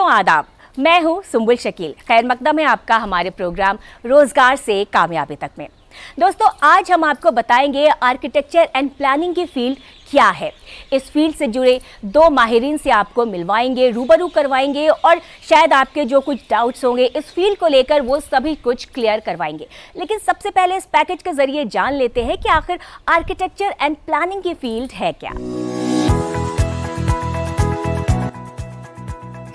दोस्तों आदाब, मैं हूं सुंबुल शकील। खैर मकदम है आपका हमारे प्रोग्राम रोजगार से कामयाबी तक में। दोस्तों आज हम आपको बताएंगे आर्किटेक्चर एंड प्लानिंग की फील्ड क्या है। इस फील्ड से जुड़े दो माहिरीन से आपको मिलवाएंगे, रूबरू करवाएंगे और शायद आपके जो कुछ डाउट्स होंगे इस फील्ड को लेकर वो सभी कुछ क्लियर करवाएंगे। लेकिन सबसे पहले इस पैकेज के जरिए जान लेते हैं कि आखिर आर्किटेक्चर एंड प्लानिंग की फील्ड है क्या।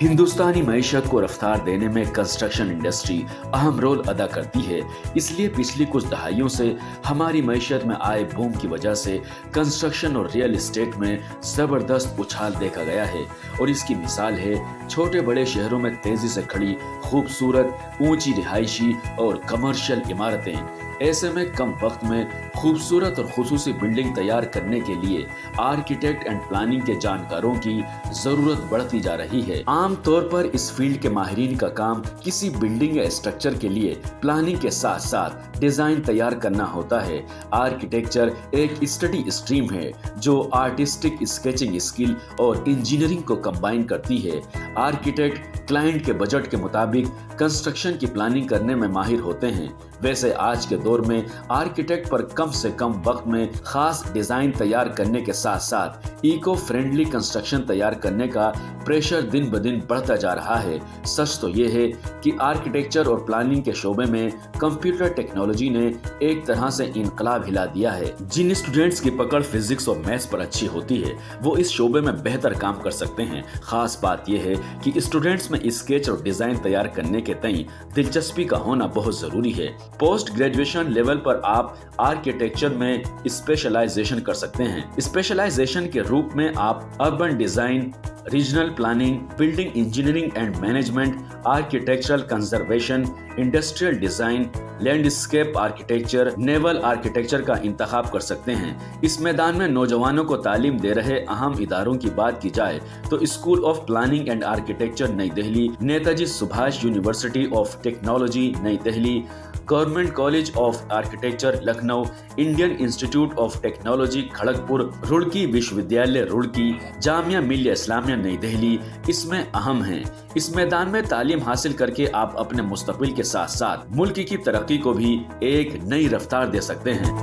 हिंदुस्तानी मईशत को रफ्तार देने में कंस्ट्रक्शन इंडस्ट्री अहम रोल अदा करती है। इसलिए पिछली कुछ दहाइयों से हमारी मईशत में आए बूम की वजह से कंस्ट्रक्शन और रियल एस्टेट में जबरदस्त उछाल देखा गया है। और इसकी मिसाल है छोटे बड़े शहरों में तेजी से खड़ी खूबसूरत ऊंची रिहायशी और कमर्शियल इमारतें। ऐसे में कम वक्त में खूबसूरत और खुसूसी बिल्डिंग तैयार करने के लिए आर्किटेक्ट एंड प्लानिंग के जानकारों की जरूरत बढ़ती जा रही है। आम तौर पर इस फील्ड के माहिरीन का काम किसी बिल्डिंग या स्ट्रक्चर के लिए प्लानिंग के साथ साथ डिजाइन तैयार करना होता है। आर्किटेक्चर एक स्टडी स्ट्रीम है जो आर्टिस्टिक स्केचिंग स्किल और इंजीनियरिंग को कंबाइन करती है। आर्किटेक्ट क्लाइंट के बजट के मुताबिक कंस्ट्रक्शन की प्लानिंग करने में माहिर होते हैं। वैसे आज के दौर में आर्किटेक्ट पर कम से कम वक्त में खास डिजाइन तैयार करने के साथ साथ इको फ्रेंडली कंस्ट्रक्शन तैयार करने का प्रेशर दिन ब दिन बढ़ता जा रहा है। सच तो ये है कि आर्किटेक्चर और प्लानिंग के शोबे में कंप्यूटर टेक्नोलॉजी ने एक तरह से इनकलाब हिला दिया है। जिन स्टूडेंट्स की पकड़ फिजिक्स और मैथ्स पर अच्छी होती है वो इस शोबे में बेहतर काम कर सकते हैं। खास बात यह है कि स्टूडेंट्स में स्केच और डिजाइन तैयार करने के तई दिलचस्पी का होना बहुत जरूरी है। पोस्ट ग्रेजुएशन लेवल पर आप आर्किटेक्चर में स्पेशलाइजेशन कर सकते हैं। स्पेशलाइजेशन के रूप में आप urban design, regional planning, building engineering and management, architectural conservation, industrial design, landscape architecture, naval architecture का इंतखाब कर सकते हैं। इस मैदान में नौजवानों को तालीम दे रहे अहम इदारों की बात की जाए तो school of planning and architecture New Delhi, Netaji Subhash university of technology New Delhi, government college of architecture Lucknow, Indian institute of technology Kharagpur, Roorkee विश्वविद्यालय रुड़की, जामिया मिल्लिया इस्लामिया नई दिल्ली इसमें अहम हैं। इस मैदान में तालीम हासिल करके आप अपने मुस्तकबिल के साथ साथ मुल्क की तरक्की को भी एक नई रफ्तार दे सकते हैं।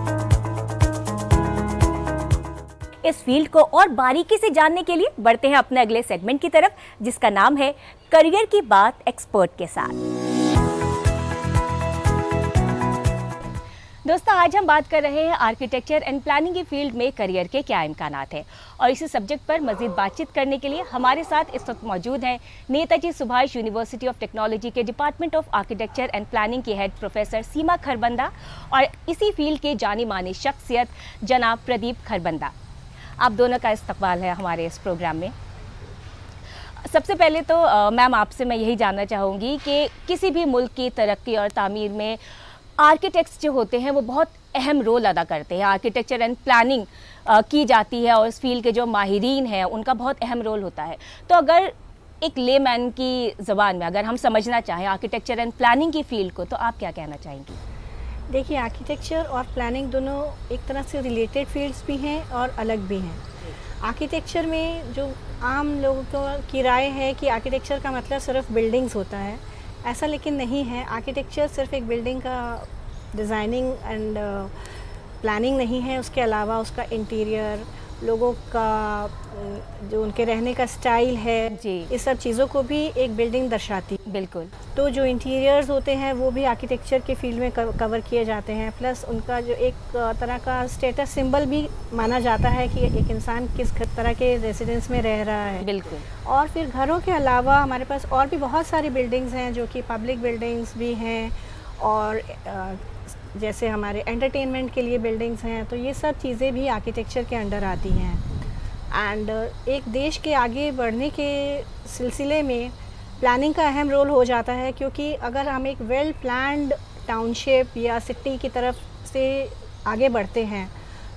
इस फील्ड को और बारीकी से जानने के लिए बढ़ते हैं अपने अगले सेगमेंट की तरफ जिसका नाम है करियर की बात एक्सपर्ट के साथ। दोस्तों आज हम बात कर रहे हैं आर्किटेक्चर एंड प्लानिंग की फील्ड में करियर के क्या इम्कानात हैं और इसी सब्जेक्ट पर मजीद बातचीत करने के लिए हमारे साथ इस वक्त मौजूद हैं Netaji Subhash university of technology के department of architecture and planning की हेड प्रोफेसर सीमा खरबंदा और इसी फील्ड के जानी मानी शख्सियत जनाब प्रदीप खरबंदा। आप दोनों का इस्तकबाल है हमारे इस प्रोग्राम में। सबसे पहले तो मैम आपसे मैं यही जानना चाहूँगी कि किसी भी मुल्क की तरक्की और तामीर में आर्किटेक्ट्स जो होते हैं वो बहुत अहम रोल अदा करते हैं। आर्किटेक्चर एंड प्लानिंग की जाती है और इस फील्ड के जो माहिरीन हैं उनका बहुत अहम रोल होता है। तो अगर एक लेमैन की ज़बान में अगर हम समझना चाहें आर्किटेक्चर एंड प्लानिंग की फील्ड को तो आप क्या कहना चाहेंगी? देखिए आर्किटेक्चर और प्लानिंग दोनों एक तरह से रिलेटेड फील्ड्स भी हैं और अलग भी हैं। आर्किटेक्चर में जो आम लोगों की राय है कि आर्किटेक्चर का मतलब सिर्फ बिल्डिंग्स होता है, ऐसा लेकिन नहीं है। आर्किटेक्चर सिर्फ एक बिल्डिंग का डिज़ाइनिंग एंड प्लानिंग नहीं है, उसके अलावा उसका इंटीरियर, लोगों का जो उनके रहने का स्टाइल है जी, इस सब चीज़ों को भी एक बिल्डिंग दर्शाती है। बिल्कुल। तो जो इंटीरियर्स होते हैं वो भी आर्किटेक्चर के फील्ड में कवर किए जाते हैं। प्लस उनका जो एक तरह का स्टेटस सिंबल भी माना जाता है कि एक इंसान किस तरह के रेजिडेंस में रह रहा है। बिल्कुल। और फिर घरों के अलावा हमारे पास और भी बहुत सारी बिल्डिंग्स हैं जो कि पब्लिक बिल्डिंग्स भी हैं और जैसे हमारे एंटरटेनमेंट के लिए बिल्डिंग्स हैं। तो ये सब चीज़ें भी आर्किटेक्चर के अंडर आती हैं। एंड एक देश के आगे बढ़ने के सिलसिले में प्लानिंग का अहम रोल हो जाता है, क्योंकि अगर हम एक वेल प्लान्ड टाउनशिप या सिटी की तरफ से आगे बढ़ते हैं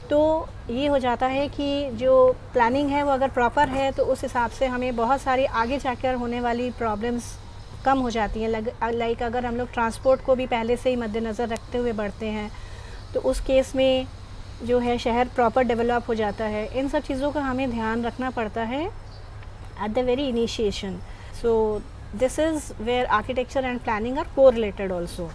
तो ये हो जाता है कि जो प्लानिंग है वो अगर प्रॉपर है तो उस हिसाब से हमें बहुत सारी आगे जाकर होने वाली प्रॉब्लम्स कम हो जाती हैं। लाइक अगर हम लोग ट्रांसपोर्ट को भी पहले से ही मद्देनज़र रखते हुए बढ़ते हैं तो उस केस में जो है शहर प्रॉपर डेवलप हो जाता है। इन सब चीज़ों का हमें ध्यान रखना पड़ता है at the very initiation. So this is where architecture and planning are correlated also.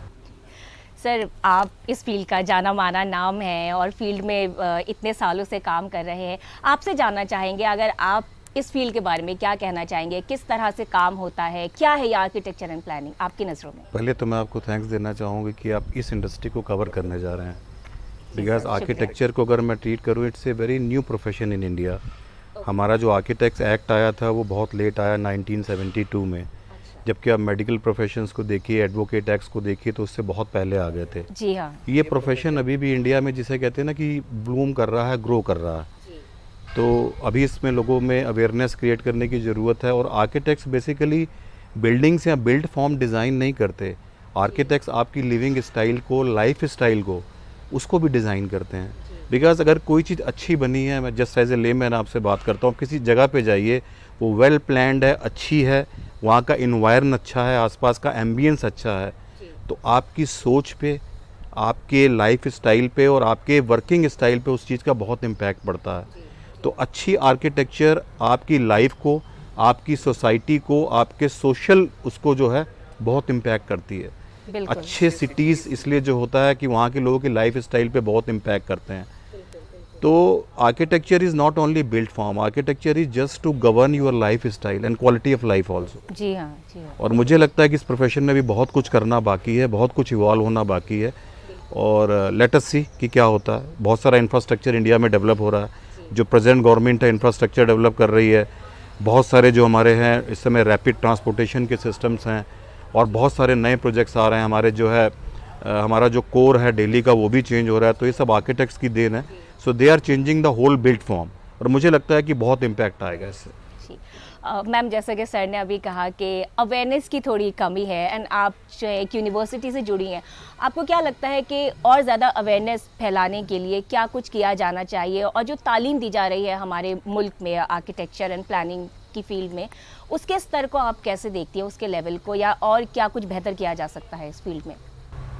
Sir, आप इस फील्ड का जाना माना नाम है और फील्ड में इतने सालों से काम कर रहे हैं। आपसे जानना चाहेंगे, अगर आप इस फील्ड के बारे में क्या कहना चाहेंगे, किस तरह से काम होता है, क्या है ये आर्किटेक्चर एंड प्लानिंग आपकी नज़रों में? पहले तो मैं आपको थैंक्स देना चाहूँगी कि आप इस इंडस्ट्री को कवर करने जा रहे हैं, बिकॉज आर्किटेक्चर को अगर मैं ट्रीट करूँ, it's a very new profession in India. हमारा जो आर्किटेक्ट्स एक्ट आया था वो बहुत लेट आया 1972 में, जबकि आप मेडिकल प्रोफेशंस को देखिए, एडवोकेट एक्ट्स को देखिए तो उससे बहुत पहले आ गए थे। जी हाँ। ये प्रोफेशन अभी भी इंडिया में जिसे कहते हैं ना कि ब्लूम कर रहा है, ग्रो कर रहा है, तो अभी इसमें लोगों में अवेयरनेस क्रिएट करने की ज़रूरत है। और आर्किटेक्ट्स बेसिकली बिल्डिंग्स या बिल्ड फॉर्म डिज़ाइन नहीं करते, आर्किटेक्ट्स आपकी लिविंग स्टाइल को, लाइफ स्टाइल को, उसको भी डिज़ाइन करते हैं। बिकॉज अगर कोई चीज़ अच्छी बनी है, मैं जस्ट एज ए लेमैन आपसे बात करता हूँ, किसी जगह पे जाइए, वो वेल प्लान्ड है, अच्छी है, वहाँ का इन्वायरमेंट अच्छा है, आसपास का एम्बियंस अच्छा है, तो आपकी सोच पे, आपके लाइफ स्टाइल पे और आपके वर्किंग स्टाइल पे उस चीज़ का बहुत इम्पैक्ट पड़ता है। तो अच्छी आर्किटेक्चर आपकी लाइफ को, आपकी सोसाइटी को, आपके सोशल उसको जो है बहुत इम्पैक्ट करती है। अच्छे सिटीज़ इसलिए जो होता है कि वहाँ के लोगों की लाइफ स्टाइल पे बहुत इम्पैक्ट करते हैं। तो architecture is not only build form, architecture is just to govern your life style and quality of life also. जी हाँ, जी हाँ। और मुझे लगता है कि इस प्रोफेशन में भी बहुत कुछ करना बाकी है, बहुत कुछ इवॉल्व होना बाकी है, और लेट अस सी कि क्या होता है। बहुत सारा इंफ्रास्ट्रक्चर इंडिया में डेवलप हो रहा है, जो प्रेजेंट गवर्नमेंट है इंफ्रास्ट्रक्चर डेवलप कर रही है। बहुत सारे जो हमारे हैं इस समय रैपिड ट्रांसपोर्टेशन के सिस्टम्स हैं, और बहुत सारे नए प्रोजेक्ट्स आ रहे हैं। हमारे जो है हमारा जो कोर है दिल्ली का, वो भी चेंज हो रहा है, तो ये सब आर्किटेक्ट्स की देन है। So they are changing the whole build form, और मुझे लगता है कि बहुत इम्पैक्ट आएगा इससे। मैम, जैसा कि सर ने अभी कहा कि अवेयरनेस की थोड़ी कमी है, एंड आप जो है एक यूनिवर्सिटी से जुड़ी हैं, आपको क्या लगता है कि और ज़्यादा अवेयरनेस फैलाने के लिए क्या कुछ किया जाना चाहिए, और जो तालीम दी जा रही है हमारे मुल्क में आर्किटेक्चर एंड प्लानिंग की फील्ड में, उसके स्तर को आप कैसे देखती हैं, उसके लेवल को, या और क्या कुछ बेहतर किया जा सकता है इस फील्ड में?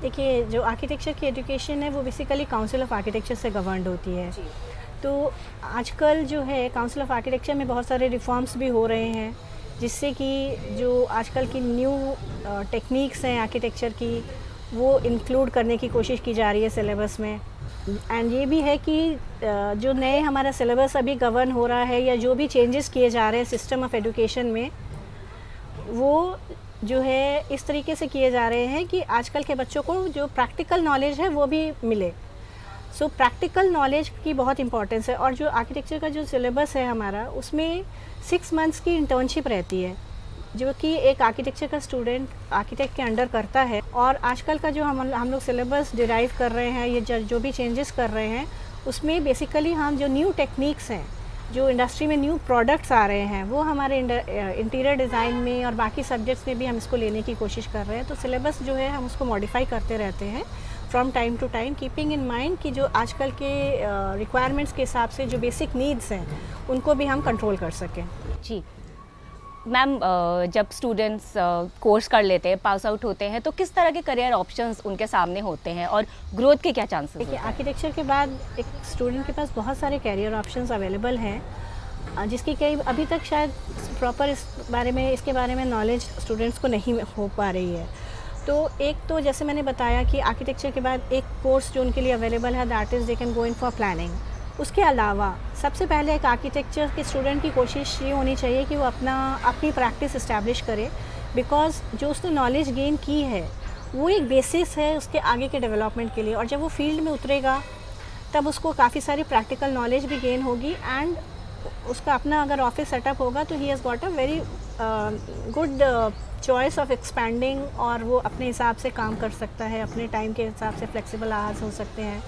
देखिए, जो आर्किटेक्चर की एजुकेशन है वो बेसिकली काउंसिल ऑफ आर्किटेक्चर से गवर्नड होती है। तो आजकल जो है काउंसिल ऑफ आर्किटेक्चर में बहुत सारे रिफॉर्म्स भी हो रहे हैं, जिससे कि जो आजकल की न्यू टेक्निक्स हैं आर्किटेक्चर की, वो इंक्लूड करने की कोशिश की जा रही है सिलेबस में। एंड ये भी है कि जो नए हमारा सिलेबस अभी गवर्न हो रहा है, या जो भी चेंजेस किए जा रहे हैं सिस्टम ऑफ एजुकेशन में, वो जो है इस तरीके से किए जा रहे हैं कि आजकल के बच्चों को जो प्रैक्टिकल नॉलेज है वो भी मिले। सो प्रैक्टिकल नॉलेज की बहुत इंपॉर्टेंस है। और जो आर्किटेक्चर का जो सिलेबस है हमारा, उसमें 6 मंथ्स की इंटर्नशिप रहती है, जो कि एक आर्किटेक्चर का स्टूडेंट आर्किटेक्ट के अंडर करता है। और आजकल का जो हम लोग सिलेबस डिराइव कर रहे हैं, ये जो भी चेंजेस कर रहे हैं, उसमें बेसिकली हम जो न्यू टेक्निक्स हैं, जो इंडस्ट्री में न्यू प्रोडक्ट्स आ रहे हैं, वो हमारे इंटीरियर डिज़ाइन में और बाकी सब्जेक्ट्स में भी हम इसको लेने की कोशिश कर रहे हैं। तो सिलेबस जो है हम उसको मॉडिफाई करते रहते हैं from time to time, keeping in mind कि जो आजकल के रिक्वायरमेंट्स के हिसाब से जो बेसिक नीड्स हैं, उनको भी हम कंट्रोल कर सकें। जी मैम, जब स्टूडेंट्स कोर्स कर लेते हैं, पास आउट होते हैं, तो किस तरह के करियर ऑप्शंस उनके सामने होते हैं और ग्रोथ के क्या चांसेस? देखिए, आर्किटेक्चर के बाद एक स्टूडेंट के पास बहुत सारे करियर ऑप्शंस अवेलेबल हैं, जिसकी कई अभी तक शायद प्रॉपर इसके बारे में नॉलेज स्टूडेंट्स को नहीं हो पा रही है। तो एक तो जैसे मैंने बताया कि आर्किटेक्चर के बाद एक कोर्स जो उनके लिए अवेलेबल है, that is they can go in for planning. उसके अलावा सबसे पहले एक आर्किटेक्चर के स्टूडेंट की कोशिश ये होनी चाहिए कि वो अपनी प्रैक्टिस इस्टेब्लिश करे, बिकॉज जो उसने नॉलेज गेन की है वो एक बेसिस है उसके आगे के डेवलपमेंट के लिए। और जब वो फील्ड में उतरेगा तब उसको काफ़ी सारी प्रैक्टिकल नॉलेज भी गेन होगी, एंड उसका अपना अगर ऑफिस सेटअप होगा तो he has got a very good choice of expanding, और वो अपने हिसाब से काम कर सकता है, अपने टाइम के हिसाब से फ्लेक्सिबल आवर्स हो सकते हैं।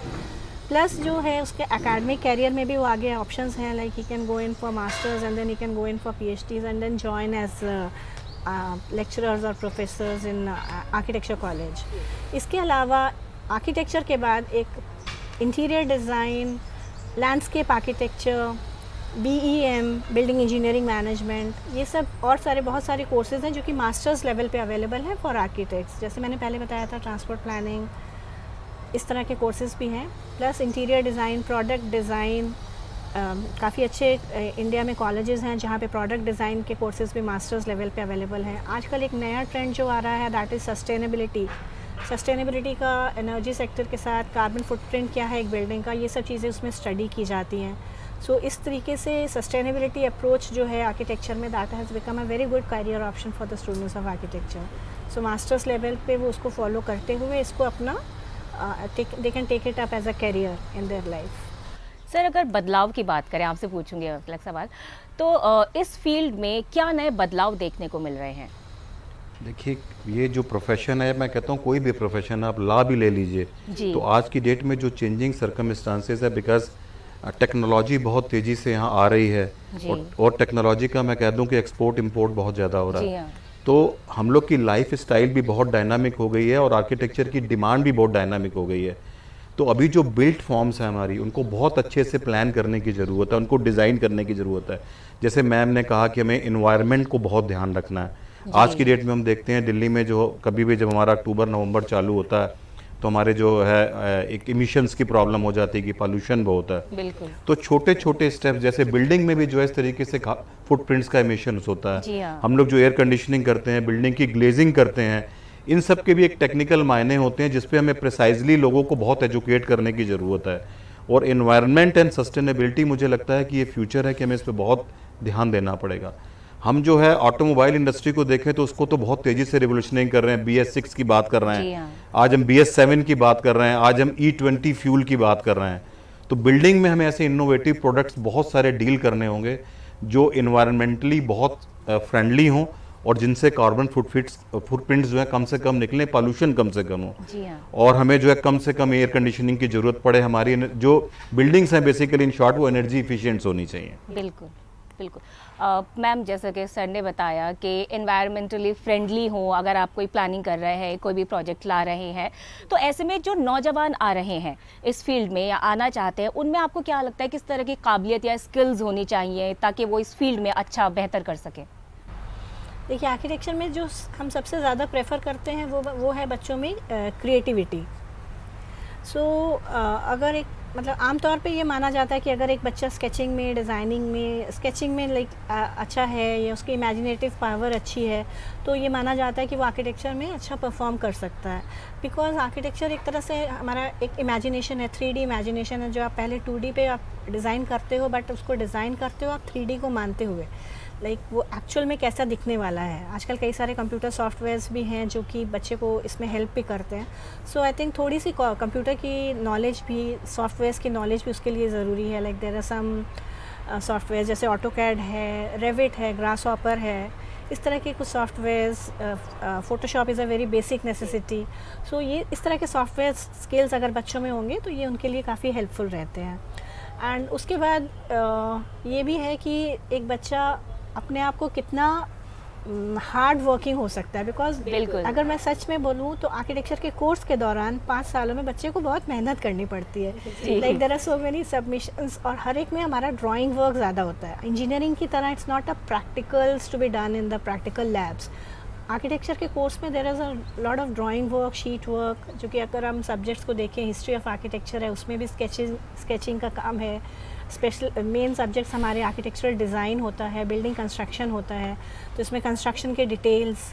प्लस जो है उसके एकेडमिक कैरियर में भी वो आगे ऑप्शंस हैं, like he can go in for masters and then he can go in for PhDs and then join as lecturers और प्रोफेसर्स इन आर्किटेक्चर कॉलेज। इसके अलावा आर्किटेक्चर के बाद एक interior design, landscape architecture, BEM building engineering management, ये सब और बहुत सारे कोर्सेज हैं जो कि मास्टर्स लेवल पे अवेलेबल हैं फॉर आर्किटेक्ट्स। जैसे मैंने पहले बताया था, ट्रांसपोर्ट प्लानिंग, इस तरह के कोर्सेज भी हैं। Plus interior design, product design, काफ़ी अच्छे इंडिया में कॉलेजेस हैं जहाँ पे प्रोडक्ट डिज़ाइन के कोर्सेज़ भी मास्टर्स लेवल पे अवेलेबल हैं। आजकल एक नया ट्रेंड जो आ रहा है दैट इज़ सस्टेनेबिलिटी का एनर्जी सेक्टर के साथ कार्बन फुटप्रिंट क्या है एक बिल्डिंग का, ये सब चीज़ें उसमें स्टडी की जाती हैं। सो इस तरीके से सस्टेनेबिलिटी अप्रोच जो है आर्किटेक्चर में that has become a very good career option for the students of architecture. So masters level पे वो उसको फॉलो करते हुए इसको अपना they can take it up as a career in their life. Sir, अगर बदलाव की बात करें, आपसे पूछूंगी अगला सवाल, तो इस फील्ड में क्या नए बदलाव देखने को मिल रहे हैं? देखिए, ये जो प्रोफेशन है, मैं कहता हूँ कोई भी प्रोफेशन आप लॉ भी ले लीजिए, तो आज की डेट में जो चेंजिंग सर्कमस्टांसेस है, बिकॉज टेक्नोलॉजी बहुत तेज़ी से यहाँ आ रही है और टेक्नोलॉजी का मैं कह दूँ कि एक्सपोर्ट इंपोर्ट बहुत ज़्यादा हो रहा है। तो हम लोग की लाइफ स्टाइल भी बहुत डायनामिक हो गई है और आर्किटेक्चर की डिमांड भी बहुत डायनामिक हो गई है। तो अभी जो बिल्ट फॉर्म्स हैं हमारी, उनको बहुत अच्छे से प्लान करने की ज़रूरत है, उनको डिज़ाइन करने की ज़रूरत है। जैसे मैम ने कहा कि हमें इन्वायरमेंट को बहुत ध्यान रखना है। आज की डेट में हम देखते हैं दिल्ली में जो कभी भी जब हमारा अक्टूबर नवंबर चालू होता है तो हमारे जो है एक इमिशंस की प्रॉब्लम हो जाती है कि पॉल्यूशन बहुत है। बिल्कुल। तो छोटे छोटे स्टेप्स, जैसे बिल्डिंग में भी जो है इस तरीके से फुटप्रिंट्स का इमिशंस होता है। हम लोग जो एयर कंडीशनिंग करते हैं, बिल्डिंग की ग्लेजिंग करते हैं, इन सब के भी एक टेक्निकल मायने होते हैं जिसपे हमें प्रिसाइजली लोगों को बहुत एजुकेट करने की ज़रूरत है। और एनवायरनमेंट एंड सस्टेनेबिलिटी, मुझे लगता है कि ये फ्यूचर है कि हमें इस पर बहुत ध्यान देना पड़ेगा। हम जो है ऑटोमोबाइल इंडस्ट्री को देखें तो उसको तो बहुत तेज़ी से रिवोल्यूशनिंग कर रहे हैं, BS6 की बात कर रहे हैं, आज हम BS7 की बात कर रहे हैं, आज हम E20 फ्यूल की बात कर रहे हैं। तो बिल्डिंग में हमें ऐसे इनोवेटिव प्रोडक्ट्स बहुत सारे डील करने होंगे जो इन्वायरमेंटली बहुत फ्रेंडली हों और जिनसे कार्बन फुटप्रिंट्स जो है कम से कम निकलें, पॉल्यूशन कम से कम हो। और हमें जो है कम से कम एयर कंडीशनिंग की ज़रूरत पड़े। हमारी जो बिल्डिंग्स हैं बेसिकली इन शॉर्ट वो एनर्जी इफिशिएंट होनी चाहिए। बिल्कुल बिल्कुल। मैम, जैसा कि सर ने बताया कि एनवायरमेंटली फ्रेंडली हो, अगर आप कोई प्लानिंग कर रहे हैं, कोई भी प्रोजेक्ट ला रहे हैं, तो ऐसे में जो नौजवान आ रहे हैं इस फील्ड में या आना चाहते हैं, उनमें आपको क्या लगता है किस तरह की काबिलियत या स्किल्स होनी चाहिए ताकि वो इस फील्ड में अच्छा बेहतर कर सकें? देखिए, आर्किटेक्चर में जो हम सबसे ज़्यादा प्रेफर करते हैं वो है बच्चों में क्रिएटिविटी। सो अगर एक मतलब आमतौर पे ये माना जाता है कि अगर एक बच्चा स्केचिंग में लाइक अच्छा है या उसकी इमेजिनेटिव पावर अच्छी है, तो ये माना जाता है कि वो आर्किटेक्चर में अच्छा परफॉर्म कर सकता है। बिकॉज आर्किटेक्चर एक तरह से हमारा एक इमेजिनेशन है, 3D इमेजिनेशन है, जो आप पहले 2D पे आप डिज़ाइन करते हो, बट उसको डिज़ाइन करते हो आप 3D को मानते हुए, लाइक वो एक्चुअल में कैसा दिखने वाला है। आजकल कई सारे कंप्यूटर सॉफ्टवेयर्स भी हैं जो कि बच्चे को इसमें हेल्प भी करते हैं। सो आई थिंक थोड़ी सी कंप्यूटर की नॉलेज भी, सॉफ्टवेयर्स की नॉलेज भी उसके लिए ज़रूरी है। Like there are some software जैसे ऑटोकैड है, रेविट है, ग्रासहॉपर है, इस तरह के कुछ softwares, Photoshop is a very basic necessity. So ये इस तरह के सॉफ्टवेयर स्किल्स अगर बच्चों में होंगे तो ये उनके लिए काफ़ी हेल्पफुल रहते हैं। एंड उसके बाद ये भी है कि एक बच्चा अपने आप को कितना हार्ड वर्किंग हो सकता है। बिकॉज अगर मैं सच में बोलूँ तो आर्किटेक्चर के कोर्स के दौरान 5 सालों में बच्चे को बहुत मेहनत करनी पड़ती है। Like there are so many submissions और हर एक में हमारा ड्राइंग वर्क ज़्यादा होता है। इंजीनियरिंग की तरह it's not a practicals to be done in the practical labs. Architecture के कोर्स में there is a lot of drawing work, sheet work, जो कि अगर हम सब्जेक्ट्स को देखें, हिस्ट्री ऑफ आर्किटेक्चर है उसमें भी स्केचिंग का काम है। स्पेशल मेन सब्जेक्ट्स हमारे आर्किटेक्चरल डिज़ाइन होता है, बिल्डिंग कंस्ट्रक्शन होता है, तो इसमें कंस्ट्रक्शन के डिटेल्स।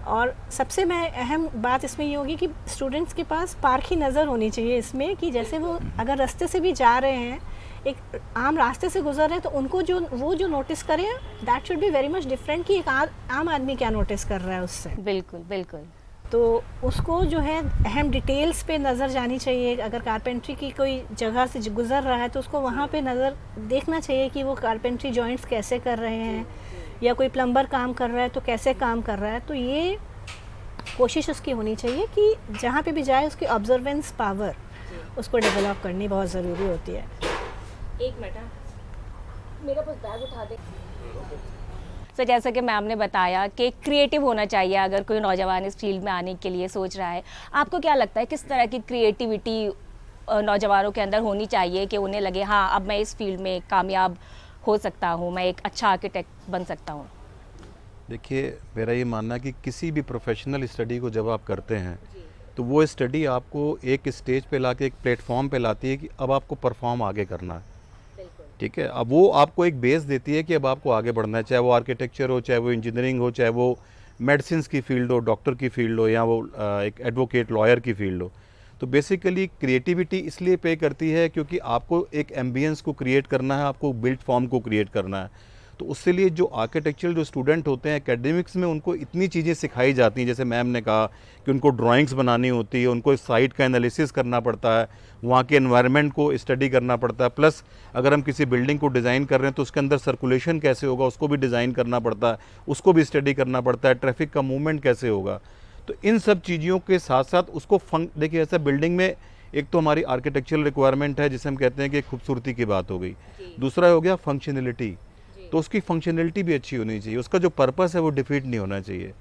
और सबसे अहम बात इसमें ये होगी कि स्टूडेंट्स के पास पारखी नज़र होनी चाहिए इसमें, कि जैसे वो अगर रास्ते से भी जा रहे हैं, एक आम रास्ते से गुजर रहे हैं, तो उनको जो नोटिस करें that should be very much different कि एक आम आदमी क्या नोटिस कर रहा है उससे। बिल्कुल बिल्कुल। तो उसको जो है अहम डिटेल्स पे नज़र जानी चाहिए। अगर कारपेंट्री की कोई जगह से गुज़र रहा है तो उसको वहाँ पे नज़र देखना चाहिए कि वो कारपेंट्री जॉइंट्स कैसे कर रहे हैं, या कोई प्लम्बर काम कर रहा है तो कैसे काम कर रहा है। तो ये कोशिश उसकी होनी चाहिए कि जहाँ पे भी जाए उसकी ऑब्जर्वेंस पावर उसको डेवलप करनी बहुत ज़रूरी होती है। एक मिनट, मेरा बस बैग उठा दे। तो जैसा कि मैम ने बताया कि क्रिएटिव होना चाहिए अगर कोई नौजवान इस फील्ड में आने के लिए सोच रहा है। आपको क्या लगता है किस तरह की क्रिएटिविटी नौजवानों के अंदर होनी चाहिए कि उन्हें लगे हाँ अब मैं इस फील्ड में कामयाब हो सकता हूँ, मैं एक अच्छा आर्किटेक्ट बन सकता हूँ? देखिए, मेरा ये मानना है कि किसी भी प्रोफेशनल स्टडी को जब आप करते हैं तो वो स्टडी आपको एक स्टेज पे लाके, एक प्लेटफॉर्म पे लाती है कि अब आपको परफॉर्म आगे करना है। ठीक है, अब वो आपको एक बेस देती है कि अब आपको आगे बढ़ना है, चाहे वो आर्किटेक्चर हो, चाहे वो इंजीनियरिंग हो, चाहे वो मेडिसिन की फील्ड हो, डॉक्टर की फील्ड हो, या वो एक एडवोकेट लॉयर की फील्ड हो। तो बेसिकली क्रिएटिविटी इसलिए पे करती है क्योंकि आपको एक एम्बियंस को क्रिएट करना है, आपको बिल्ट फॉर्म को क्रिएट करना है। तो उससे लिए जो आर्किटेक्चरल जो स्टूडेंट होते हैं एकेडमिक्स में, उनको इतनी चीज़ें सिखाई जाती हैं, जैसे मैम ने कहा कि उनको ड्राइंग्स बनानी होती है, उनको साइट का एनालिसिस करना पड़ता है, वहाँ के एनवायरनमेंट को स्टडी करना पड़ता है, प्लस अगर हम किसी बिल्डिंग को डिज़ाइन कर रहे हैं तो उसके अंदर सर्कुलेशन कैसे होगा उसको भी डिज़ाइन करना पड़ता है, उसको भी स्टडी करना पड़ता है, ट्रैफिक का मूवमेंट कैसे होगा। तो इन सब चीज़ों के साथ साथ उसको देखिए, ऐसा बिल्डिंग में एक तो हमारी आर्किटेक्चरल रिक्वायरमेंट है जिसे हम कहते हैं कि खूबसूरती की बात हो गई, दूसरा हो गया फंक्शनलिटी। तो उसकी फंक्शनलिटी भी अच्छी होनी चाहिए, उसका जो पर्पस है वो डिफीट नहीं होना चाहिए।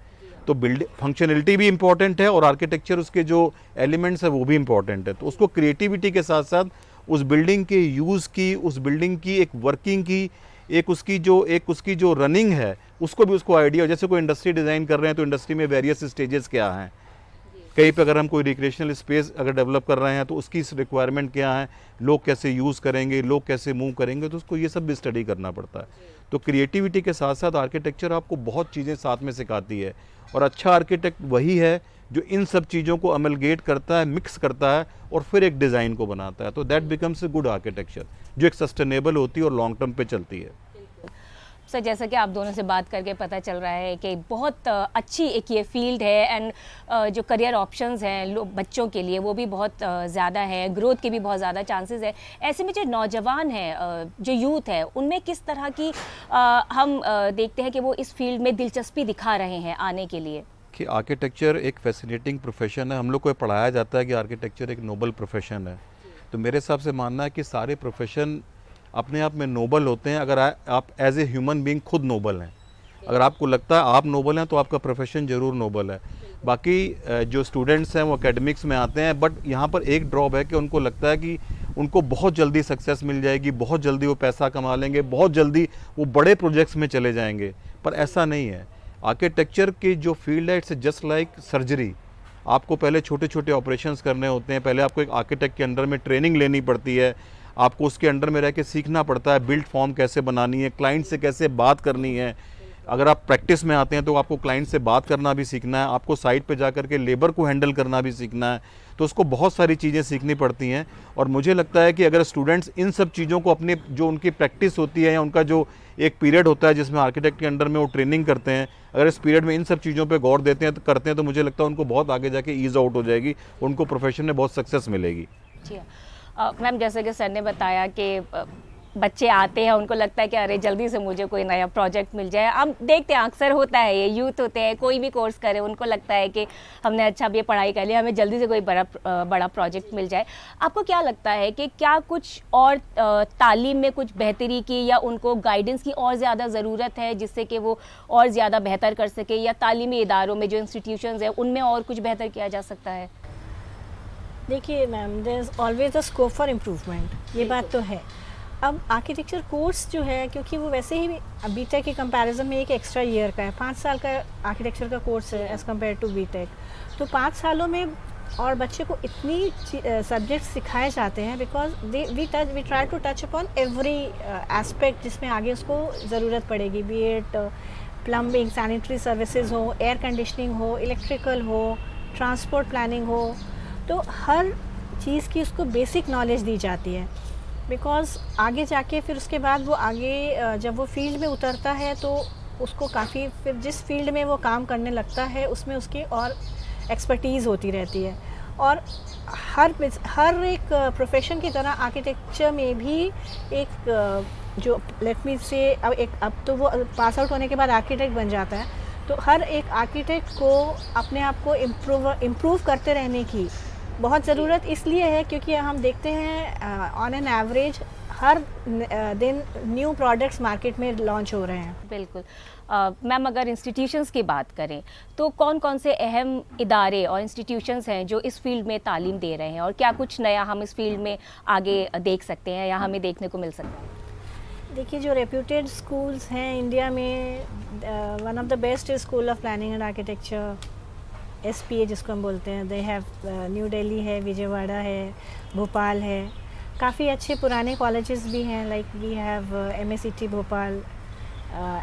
तो बिल्डिंग फंक्शनलिटी भी इम्पॉर्टेंट है और आर्किटेक्चर उसके जो एलिमेंट्स है वो भी इम्पॉर्टेंट है। तो उसको क्रिएटिविटी के साथ साथ उस बिल्डिंग के यूज़ की, उस बिल्डिंग की एक वर्किंग की, एक उसकी जो रनिंग है उसको भी उसको आइडिया। जैसे कोई इंडस्ट्री डिज़ाइन कर रहे हैं तो इंडस्ट्री में वेरियस स्टेजेस क्या हैं, कहीं पे अगर हम कोई रिक्रिएशनल स्पेस अगर डेवलप कर रहे हैं तो उसकी रिक्वायरमेंट क्या है, लोग कैसे यूज़ करेंगे, लोग कैसे मूव करेंगे, तो उसको ये सब भी स्टडी करना पड़ता है। तो क्रिएटिविटी के साथ साथ आर्किटेक्चर आपको बहुत चीज़ें साथ में सिखाती है, और अच्छा आर्किटेक्ट वही है जो इन सब चीज़ों को अमलगेट करता है, मिक्स करता है और फिर एक डिज़ाइन को बनाता है। तो that becomes a good architecture जो एक सस्टेनेबल होती है और लॉन्ग टर्म पे चलती है। सर, जैसा कि आप दोनों से बात करके पता चल रहा है कि बहुत अच्छी एक ये फील्ड है, एंड जो करियर ऑप्शंस हैं बच्चों के लिए वो भी बहुत ज़्यादा है, ग्रोथ के भी बहुत ज़्यादा चांसेस है। ऐसे में जो नौजवान हैं, जो यूथ है, उनमें किस तरह की हम देखते हैं कि वो इस फील्ड में दिलचस्पी दिखा रहे हैं आने के लिए? कि आर्किटेक्चर एक फैसिनेटिंग प्रोफेशन है, हम लोग को पढ़ाया जाता है कि आर्किटेक्चर एक नोबल प्रोफेशन है। तो मेरे हिसाब से मानना है कि सारे प्रोफेशन अपने आप में नोबल होते हैं अगर आप एज ए ह्यूमन बीइंग खुद नोबल हैं। अगर आपको लगता है आप नोबल हैं तो आपका प्रोफेशन ज़रूर नोबल है। बाकी जो स्टूडेंट्स हैं वो एकेडमिक्स में आते हैं, बट यहाँ पर एक ड्रॉप है कि उनको लगता है कि उनको बहुत जल्दी सक्सेस मिल जाएगी, बहुत जल्दी वो पैसा कमा लेंगे, बहुत जल्दी वो बड़े प्रोजेक्ट्स में चले जाएंगे, पर ऐसा नहीं है। आर्किटेक्चर की जो फील्ड है इट्स जस्ट लाइक सर्जरी। आपको पहले छोटे छोटे ऑपरेशंस करने होते हैं, पहले आपको एक आर्किटेक्ट के अंडर में ट्रेनिंग लेनी पड़ती है, आपको उसके अंडर में रह के सीखना पड़ता है बिल्ड फॉर्म कैसे बनानी है, क्लाइंट से कैसे बात करनी है। अगर आप प्रैक्टिस में आते हैं तो आपको क्लाइंट से बात करना भी सीखना है, आपको साइट पे जा कर के लेबर को हैंडल करना भी सीखना है। तो उसको बहुत सारी चीज़ें सीखनी पड़ती हैं, और मुझे लगता है कि अगर स्टूडेंट्स इन सब चीज़ों को अपने जो उनकी प्रैक्टिस होती है या उनका जो एक पीरियड होता है जिसमें आर्किटेक्ट के अंडर में वो ट्रेनिंग करते हैं, अगर इस पीरियड में इन सब चीज़ों पे गौर देते हैं करते हैं तो मुझे लगता है उनको बहुत आगे जाके ईज आउट हो जाएगी, उनको प्रोफेशन में बहुत सक्सेस मिलेगी। जी मैम, जैसे कि सर ने बताया कि बच्चे आते हैं, उनको लगता है कि अरे जल्दी से मुझे कोई नया प्रोजेक्ट मिल जाए। हम देखते हैं अक्सर होता है, ये यूथ होते हैं, कोई भी कोर्स करे उनको लगता है कि हमने अच्छा भी पढ़ाई कर लिया, हमें जल्दी से कोई बड़ा प्रोजेक्ट मिल जाए। आपको क्या लगता है कि क्या कुछ और तालीम में कुछ बेहतरी की या उनको गाइडेंस की और ज़्यादा ज़रूरत है जिससे कि वो और ज़्यादा बेहतर कर सके, या तालीमी इदारों में जो इंस्टीट्यूशंस हैं उनमें और कुछ बेहतर किया जा सकता है? देखिए ma'am, there is always a scope for improvement, ये बात तो है। अब आर्किटेक्चर कोर्स जो है, क्योंकि वो वैसे ही बीटेक के कंपैरिजन में एक एक्स्ट्रा ईयर का है, 5 साल का आर्किटेक्चर का कोर्स है एज़ कम्पेयर टू बीटेक। तो 5 सालों में और बच्चे को इतनी सब्जेक्ट्स सिखाए जाते हैं because we try to touch upon every aspect जिसमें आगे उसको ज़रूरत पड़ेगी, be it plumbing, sanitary services हो, एयर कंडीशनिंग हो, इलेक्ट्रिकल हो, ट्रांसपोर्ट प्लानिंग हो। तो हर चीज़ की उसको बेसिक नॉलेज दी जाती है, बिकॉज़ आगे जाके फिर उसके बाद वो आगे जब वो फील्ड में उतरता है तो उसको काफ़ी, फिर जिस फील्ड में वो काम करने लगता है उसमें उसकी और एक्सपर्टीज़ होती रहती है। और हर एक प्रोफेशन की तरह आर्किटेक्चर में भी एक जो लेट मी से अब तो वो पास आउट होने के बाद आर्किटेक्ट बन जाता है, तो हर एक आर्किटेक्ट को अपने आप को इम्प्रूव करते रहने की बहुत ज़रूरत इसलिए है क्योंकि हम देखते हैं ऑन एन एवरेज हर दिन न्यू प्रोडक्ट्स मार्केट में लॉन्च हो रहे हैं। बिल्कुल। मैम, अगर इंस्टीट्यूशंस की बात करें तो कौन कौन से अहम इदारे और इंस्टीट्यूशंस हैं जो इस फील्ड में तालीम दे रहे हैं, और क्या कुछ नया हम इस फील्ड में आगे देख सकते हैं या हमें देखने को मिल सकता है? देखिए, जो रेप्यूटेड स्कूल्स हैं इंडिया में, one of the best is school of planning and architecture, SPA जिसको हम बोलते हैं। दे हैव न्यू दिल्ली है, विजयवाड़ा है, भोपाल है। काफ़ी अच्छे पुराने कॉलेजेस भी हैं, like we have MACT Bhopal,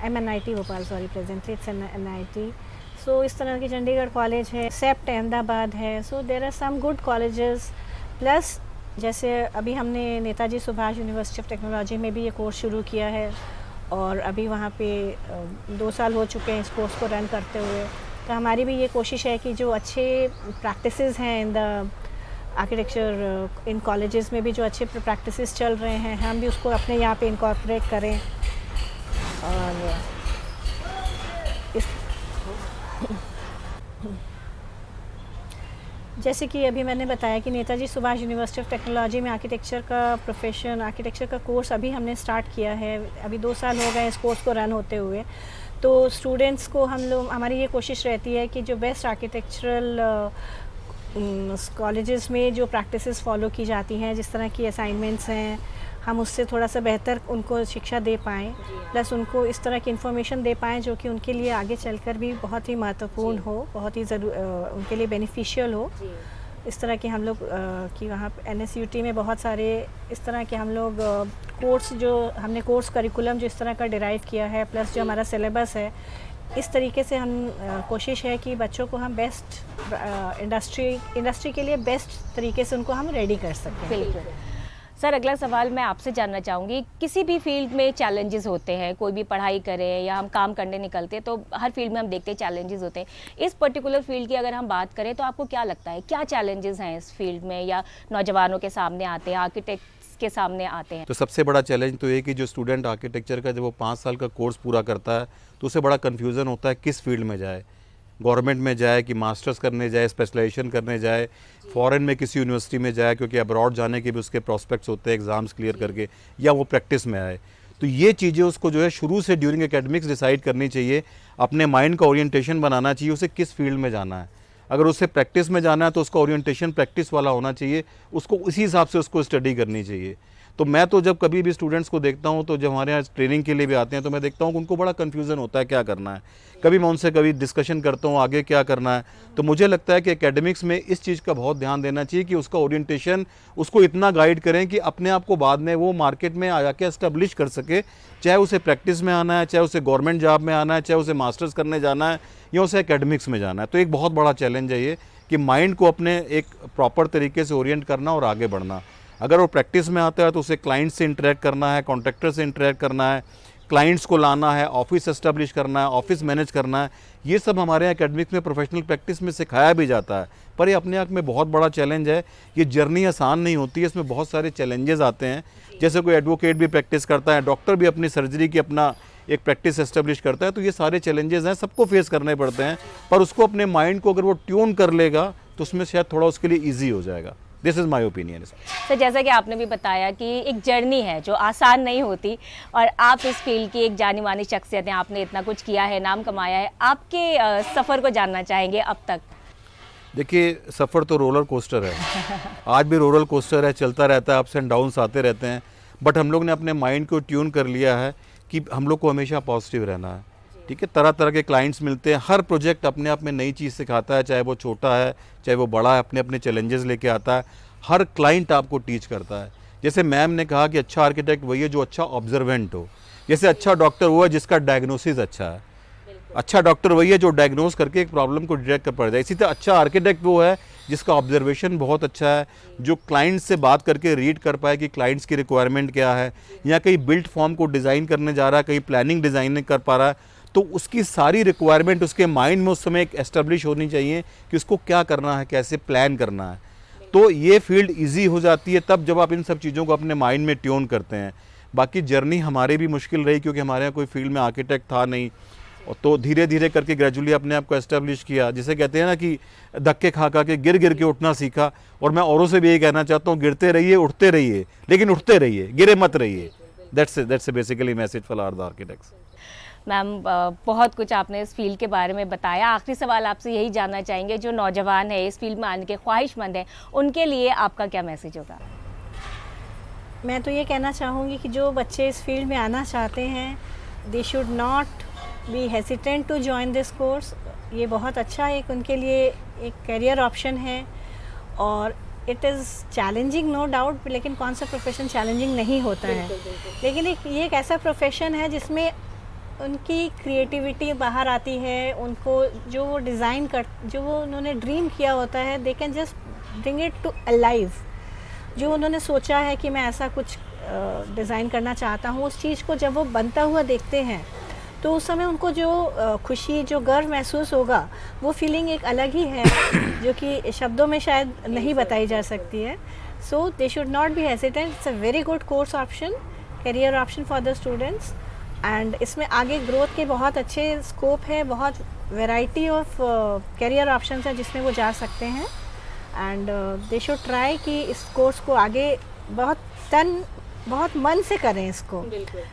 MNIT Bhopal, sorry presently it's NIT। So इस तरह के चंडीगढ़ कॉलेज है, सेप्ट अहमदाबाद है। So there are some good colleges. Plus जैसे अभी हमने Netaji Subhash university of technology में भी ये कोर्स शुरू किया है और अभी वहाँ पे 2 साल हो चुके हैं इस कोर्स को रन करते हुए। तो हमारी भी ये कोशिश है कि जो अच्छे प्रैक्टिसेस हैं in the architecture, in colleges में भी जो अच्छे प्रैक्टिसेस चल रहे हैं, हम भी उसको अपने यहाँ पे इनकॉर्पोरेट करें। और इस जैसे कि अभी मैंने बताया कि Netaji Subhash university of technology में आर्किटेक्चर का प्रोफेशन, आर्किटेक्चर का कोर्स अभी हमने स्टार्ट किया है। अभी 2 साल हो गए इस कोर्स को रन होते हुए। तो स्टूडेंट्स को हमारी ये कोशिश रहती है कि जो बेस्ट आर्किटेक्चरल कॉलेजेस में जो प्रैक्टिसेस फॉलो की जाती हैं, जिस तरह की असाइनमेंट्स हैं, हम उससे थोड़ा सा बेहतर उनको शिक्षा दे पाएँ, प्लस उनको इस तरह की इन्फॉर्मेशन दे पाएँ जो कि उनके लिए आगे चलकर भी बहुत ही महत्वपूर्ण हो, बहुत ही उनके लिए बेनिफिशियल हो। इस तरह के हम लोग कि वहाँ NSUT में बहुत सारे इस तरह के हम लोग कोर्स, जो हमने कोर्स करिकुलम जो इस तरह का डिराइव किया है, प्लस जो हमारा सिलेबस है, इस तरीके से हम कोशिश है कि बच्चों को हम बेस्ट इंडस्ट्री के लिए बेस्ट तरीके से उनको हम रेडी कर सकें। बिल्कुल सर, अगला सवाल मैं आपसे जानना चाहूँगी, किसी भी फील्ड में चैलेंजेस होते हैं, कोई भी पढ़ाई करें या हम काम करने निकलते हैं तो हर फील्ड में हम देखते हैं चैलेंजेस होते हैं। इस पर्टिकुलर फील्ड की अगर हम बात करें तो आपको क्या लगता है, क्या चैलेंजेस हैं इस फील्ड में या नौजवानों के सामने आते हैं, आर्किटेक्ट्स के सामने आते हैं? तो सबसे बड़ा चैलेंज तो ये कि जो स्टूडेंट आर्किटेक्चर का जब वो 5 साल का कोर्स पूरा करता है तो उसे बड़ा कन्फ्यूज़न होता है किस फील्ड में जाए, गवर्नमेंट में जाए कि मास्टर्स करने जाए, स्पेशलाइजेशन करने जाए, फॉरेन में किसी यूनिवर्सिटी में जाए क्योंकि अब्रॉड जाने के भी उसके प्रॉस्पेक्ट्स होते हैं एग्ज़ाम्स क्लियर करके, या वो प्रैक्टिस में आए। तो ये चीज़ें उसको जो है शुरू से ड्यूरिंग एकेडमिक्स डिसाइड करनी चाहिए, अपने माइंड का ओरिएंटेशन बनाना चाहिए उसे किस फील्ड में जाना है। अगर उसे प्रैक्टिस में जाना है तो उसका ओरिएंटेशन प्रैक्टिस वाला होना चाहिए, उसको उसी हिसाब से उसको स्टडी करनी चाहिए। तो मैं तो जब कभी भी स्टूडेंट्स को देखता हूँ तो जब हमारे यहाँ ट्रेनिंग के लिए भी आते हैं तो मैं देखता हूँ कि उनको बड़ा कन्फ्यूज़न होता है क्या करना है। कभी मैं उनसे कभी डिस्कशन करता हूँ आगे क्या करना है, तो मुझे लगता है कि एकेडमिक्स में इस चीज़ का बहुत ध्यान देना चाहिए कि उसका ओरिएंटेशन उसको इतना गाइड करें कि अपने आप को बाद में वो मार्केट में आके एस्टेब्लिश कर सके, चाहे उसे प्रैक्टिस में आना है, चाहे उसे गवर्नमेंट जॉब में आना है, चाहे उसे मास्टर्स करने जाना है या उसे एकेडमिक्स में जाना है। तो एक बहुत बड़ा चैलेंज है ये कि माइंड को अपने एक प्रॉपर तरीके से ओरिएंट करना और आगे बढ़ना। अगर वो प्रैक्टिस में आता है तो उसे क्लाइंट से इंटरेक्ट करना है, कॉन्ट्रैक्टर से इंटरेक्ट करना है, क्लाइंट्स को लाना है, ऑफिस एस्टेब्लिश करना है, ऑफिस मैनेज करना है। ये सब हमारे यहाँ एकेडमिक्स में प्रोफेशनल प्रैक्टिस में सिखाया भी जाता है, पर ये अपने आप में बहुत बड़ा चैलेंज है। ये जर्नी आसान नहीं होती है, इसमें बहुत सारे चैलेंजेस आते हैं। जैसे कोई एडवोकेट भी प्रैक्टिस करता है, डॉक्टर भी अपनी सर्जरी की अपना एक प्रैक्टिस एस्टेब्लिश करता है, तो ये सारे चैलेंजेस हैं, सबको फेस करने पड़ते हैं। पर उसको अपने माइंड को अगर वो ट्यून कर लेगा तो उसमें शायद थोड़ा उसके लिए ईजी हो जाएगा। This is my opinion. तो जैसा कि आपने भी बताया कि एक जर्नी है जो आसान नहीं होती और आप इस फील्ड की एक जानी मानी शख्सियत हैं, आपने इतना कुछ किया है, नाम कमाया है। आपके सफ़र को जानना चाहेंगे अब तक। देखिए, सफ़र तो रोलर कोस्टर है, आज भी रोलर कोस्टर है, चलता रहता है, अप्स एंड डाउन्स आते रहते हैं। बट हम लोग ने अपने माइंड को ट्यून कर लिया है कि हम लोग को हमेशा पॉजिटिव रहना है। ठीक है, तरह तरह के क्लाइंट्स मिलते हैं, हर प्रोजेक्ट अपने आप में नई चीज़ सिखाता है, चाहे वो छोटा है चाहे वो बड़ा है, अपने अपने चैलेंजेस लेके आता है। हर क्लाइंट आपको टीच करता है। जैसे मैम ने कहा कि अच्छा आर्किटेक्ट वही है जो अच्छा ऑब्जर्वेंट हो, जैसे अच्छा डॉक्टर वो है जिसका डायग्नोसिस अच्छा है, अच्छा डॉक्टर वही है जो डायग्नोस करके एक प्रॉब्लम को डिटेक्ट कर पड़ जाए। इसी तरह अच्छा आर्किटेक्ट वो है जिसका ऑब्जर्वेशन बहुत अच्छा है, जो क्लाइंट से बात करके रीड कर पाए कि क्लाइंट्स की रिक्वायरमेंट क्या है, या कहीं बिल्ट फॉर्म को डिज़ाइन करने जा रहा है, कहीं प्लानिंग डिज़ाइन नहीं कर पा रहा है, तो उसकी सारी रिक्वायरमेंट उसके माइंड में उस समय एक एस्टेब्लिश होनी चाहिए कि उसको क्या करना है, कैसे प्लान करना है। तो ये फील्ड इजी हो जाती है तब जब आप इन सब चीज़ों को अपने माइंड में ट्यून करते हैं। बाकी जर्नी हमारे भी मुश्किल रही क्योंकि हमारे यहाँ कोई फील्ड में आर्किटेक्ट था नहीं, तो धीरे धीरे करके ग्रेजुअली अपने आप को एस्टेब्लिश किया। जिसे कहते हैं ना कि धक्के खा खा के गिर के उठना सीखा। और मैं औरों से भी यही कहना चाहता हूँ, गिरते रहिए, उठते रहिए, लेकिन उठते रहिए, गिरे मत रहिए। That's basically message for our the architects. Ma'am, बहुत कुछ आपने इस फील्ड के बारे में बताया। आखिरी सवाल आपसे यही जानना चाहेंगे, जो नौजवान है इस फील्ड में आने के ख्वाहिशमंद हैं, उनके लिए आपका क्या मैसेज होगा? मैं तो ये कहना चाहूँगी कि जो बच्चे इस फील्ड में आना चाहते हैं, they should not be hesitant to join this course. ये बहुत अच्छा एक उनके लिए एक करियर ऑप्शन है। और it is challenging no doubt, लेकिन कौन सा प्रोफेशन चैलेंजिंग नहीं होता है। लेकिन ये एक ऐसा प्रोफेशन है जिसमें उनकी क्रिएटिविटी बाहर आती है, उनको जो वो डिज़ाइन कर, जो वो उन्होंने ड्रीम किया होता है, they can just bring it to alive. जो उन्होंने सोचा है कि मैं ऐसा कुछ डिज़ाइन करना चाहता हूँ, उस चीज़ को जब वो बनता हुआ देखते हैं तो उस समय उनको जो खुशी, जो गर्व महसूस होगा, वो फीलिंग एक अलग ही है जो कि शब्दों में शायद नहीं बताई जा सकती है। So they should not be hesitant. It's a very good course option, career option for the students, and इसमें आगे ग्रोथ के बहुत अच्छे स्कोप है, बहुत वैरायटी ऑफ करियर ऑप्शंस है जिसमें वो जा सकते हैं। एंड दे शुड ट्राई कि इस कोर्स को आगे बहुत मन से करें इसको।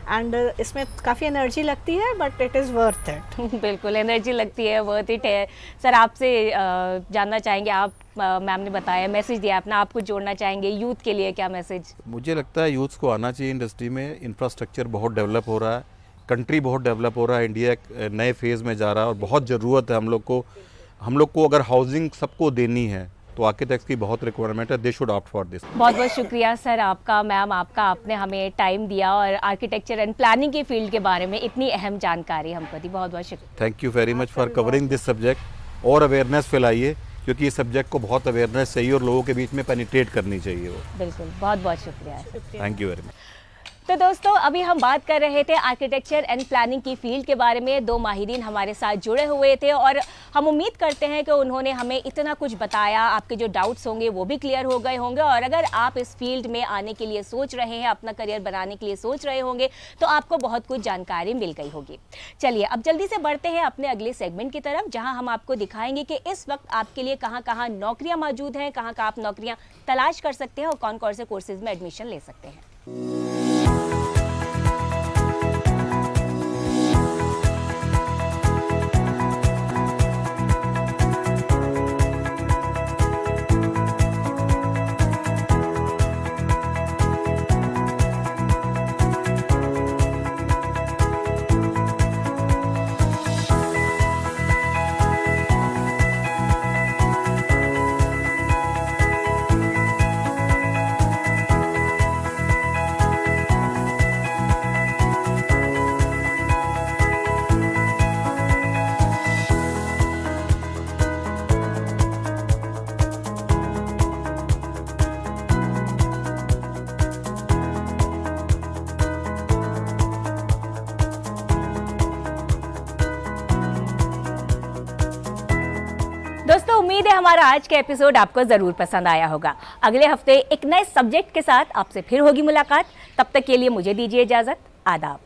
एंड इसमें काफ़ी एनर्जी लगती है, but it is worth it. बिल्कुल एनर्जी लगती है, वर्थ इट है। सर आपसे जानना चाहेंगे, आप मैम ने बताया, मैसेज दिया अपना, आप कुछ जोड़ना चाहेंगे यूथ के लिए, क्या मैसेज? मुझे लगता है यूथ्स को आना चाहिए इंडस्ट्री में। इंफ्रास्ट्रक्चर बहुत डेवलप हो रहा है, कंट्री बहुत डेवलप हो रहा है, इंडिया एक नए फेज़ में जा रहा है और बहुत ज़रूरत है हम लोग को अगर हाउसिंग सबको देनी है तो आर्किटेक्ट्स की बहुत रिक्वायरमेंट है। They should opt for this. बहुत बहुत शुक्रिया सर आपका, मैम आपका, आपने हमें टाइम दिया और आर्किटेक्चर एंड प्लानिंग की फील्ड के बारे में इतनी अहम जानकारी हमको दी। बहुत बहुत शुक्रिया। Thank you very much for covering this subject. और अवेयरनेस फैलाइए, क्योंकि इस सब्जेक्ट को बहुत अवेयरनेस चाहिए और लोगों के बीच में पेनिट्रेट करनी चाहिए वो। बिल्कुल, बहुत बहुत शुक्रिया। Thank you very much. तो दोस्तों, अभी हम बात कर रहे थे आर्किटेक्चर एंड प्लानिंग की फील्ड के बारे में। दो माहिरीन हमारे साथ जुड़े हुए थे और हम उम्मीद करते हैं कि उन्होंने हमें इतना कुछ बताया, आपके जो डाउट्स होंगे वो भी क्लियर हो गए होंगे। और अगर आप इस फील्ड में आने के लिए सोच रहे हैं, अपना करियर बनाने के लिए सोच रहे होंगे, तो आपको बहुत कुछ जानकारी मिल गई होगी। चलिए अब जल्दी से बढ़ते हैं अपने अगले सेगमेंट की तरफ, जहाँ हम आपको दिखाएंगे कि इस वक्त आपके लिए कहाँ कहाँ नौकरियाँ मौजूद हैं, कहाँ कहाँ आप नौकरियाँ तलाश कर सकते हैं और कौन कौन से कोर्सेज में एडमिशन ले सकते हैं। दोस्तों, उम्मीद है हमारा आज का एपिसोड आपको ज़रूर पसंद आया होगा। अगले हफ्ते एक नए सब्जेक्ट के साथ आपसे फिर होगी मुलाकात। तब तक के लिए मुझे दीजिए इजाज़त। आदाब।